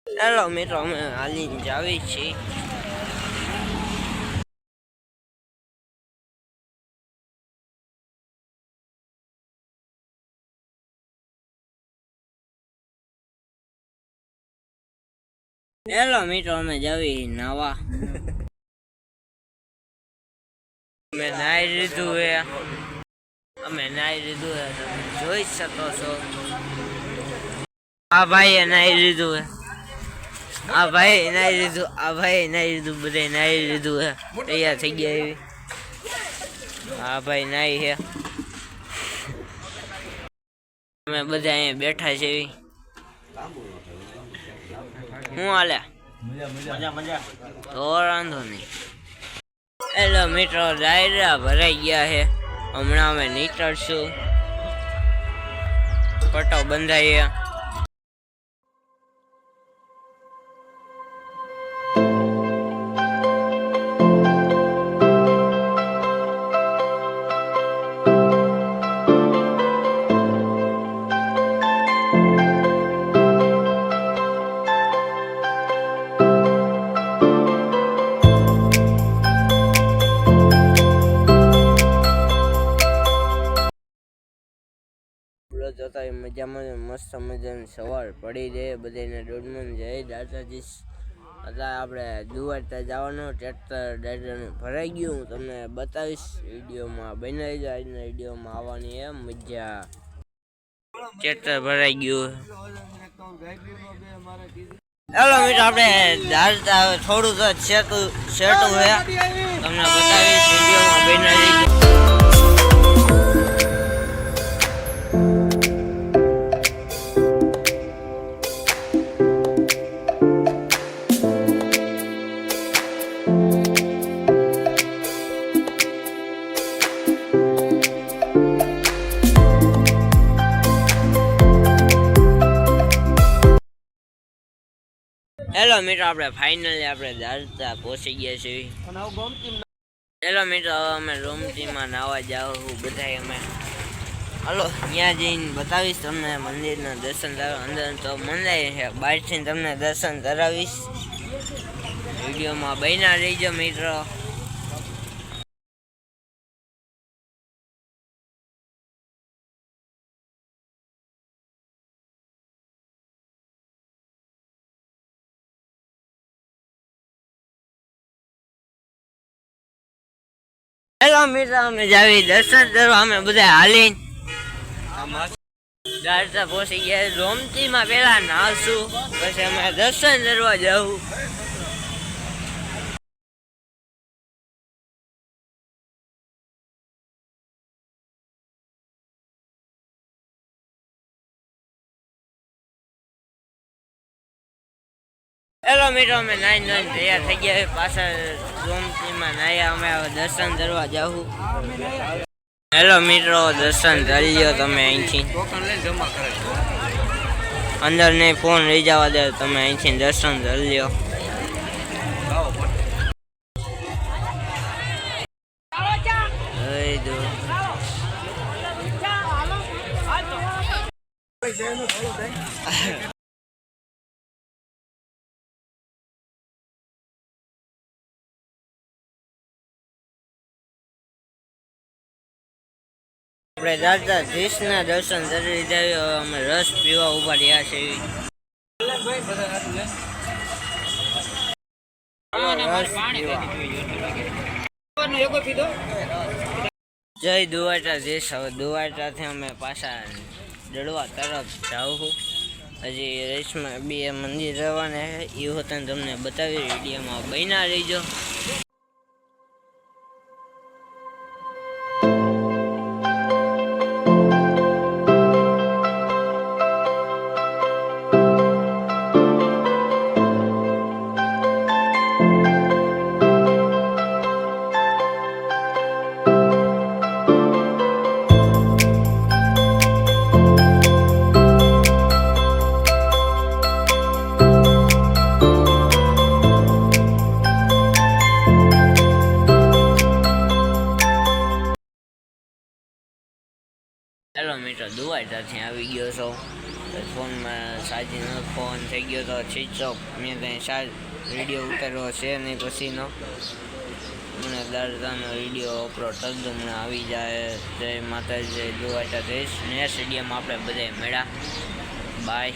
Hello મિત્રો, અમે હાલીને જાવી છીએ. હેલો મિત્રો, અમે જાવી નાવા. અમે નાઈ લીધું હે. તમે જોઈ શકો છો. આ ભાઈએ નાઈ લીધું હે. આ ભાઈ નાઈ લીધું, બધે નાઈ લીધું હે. તૈયાર થઈ ગયા એવી. હા ભાઈ નાઈ હે. અમે બધા અહીંયા બેઠા છે. હું હાલે? તો વાંધો નહીં. હેલો મિત્રો, ડાયરા ભરાઈ ગયા છે. હમણાં અમે નીકળશું. પટ્ટો બંધાઈએ. જોતા મજામાં મસ્ત મજાની સવાર પડી જાય. બધાને દોડમાં જય દાદાજી. અત્યારે આપણે દુવારતા જવાનું. ટ્રેક્ટર ડાયરાનું ભરાઈ ગયું. હું તમને બતાવીશ વિડીયોમાં. બનાવી જાય આજના વિડીયોમાં આવવાની એમ મજા. ટ્રેક્ટર ભરાઈ ગયું. હેલો મિત્રો, આપણે ધારતા થોડું તો સેટું છે. તમને બતાવીશ વિડીયોમાં બનાવી. હેલો મિત્રો, આપણે ફાઇનલી આપણે દારતા પહોંચી ગયા છીએ. હેલો મિત્રો, અમે રોમતીમાં નાવા જાઉં બધા. અમે હાલો ત્યાં જઈને બતાવીશ તમને મંદિરના દર્શન કરાવ. અંદર તો મંદિર છે, બહારથી તમને દર્શન કરાવીશ. વિડીયોમાં બન્યા રહીજો મિત્રો. હેલો મિત્રો, અમે જાવી દર્શન કરવા. અમે બધા હાલીને દારતા પહોંચી ગયા. રોમતીમાં પેલા નાવશું, પછી અમે દર્શન કરવા જવું. હેલો મિત્રો, અમે નાઈ તૈયાર થઈ ગયા. પાછળ રોમતીમાં નાયા. અમે હવે દર્શન કરવા જાવું. હેલો મિત્રો, દર્શન કરી લ્યો તમે અહીંથી. અંદર નહીં ફોન લઈ જવા દે. તમે અહીંથી દર્શન કરી લ્યો. આપણે દાદા ધીશના દર્શન કરી લીધા. અમે રસ પીવા ઉભા રહ્યા છે. જય દ્વારકાધીશ. હવે દ્વારકાથી અમે પાછા દડવા તરફ જાઉં. હજી રેસમાં બે મંદિર રહેવાના છે. એ હોતા તમને બતાવી વિડીયોમાં બન્યા રહીજો. હેલો મિત્રો, દ્વારકાથી આવી ગયો છો. ફોનમાં ચાર્જિંગ ફોન થઈ ગયો તો સ્વિચ ઓફ. મેં કંઈ વિડીયો ઉતાર્યો છે નહીં પછીનો. મને દાદાનો વિડીયો અપલોડ કરી દઉં, મને આવી જાય. જય માતાજી, જય દ્વારકાધીશ. નેક્સ્ટ વિડીયોમાં આપણે બધા મળ્યા. બાય.